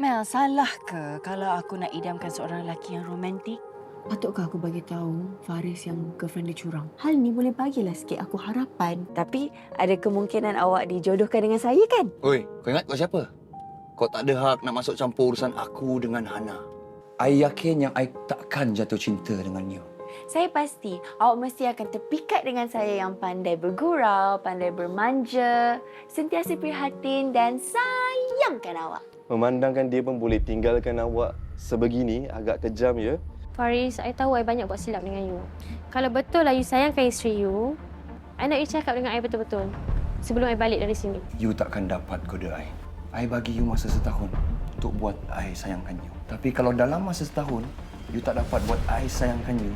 Mel, salah ke kalau aku nak idamkan seorang lelaki yang romantik? Patutkah aku bagi tahu Faris yang girlfriend dia curang? Hal ni boleh bagilah sikit aku harapan. Tapi ada kemungkinan awak dijodohkan dengan saya kan? Oi, kau ingat kau siapa? Kau tak ada hak nak masuk campur urusan aku dengan Hana. I yakin yang I takkan jatuh cinta dengan you. Saya pasti awak mesti akan terpikat dengan saya yang pandai bergurau, pandai bermanja, sentiasa prihatin dan sayangkan awak. Memandangkan dia pun boleh tinggalkan awak sebegini, agak kejam ya. Faris, I tahu I banyak buat silap dengan you. Kalau betul lah you sayangkan isteri you, I nak you cakap dengan I betul-betul sebelum I balik dari sini. You takkan dapat goda I. I bagi you masa setahun untuk buat I sayangkan you. Tapi kalau dalam masa setahun, you tak dapat buat I sayangkan you,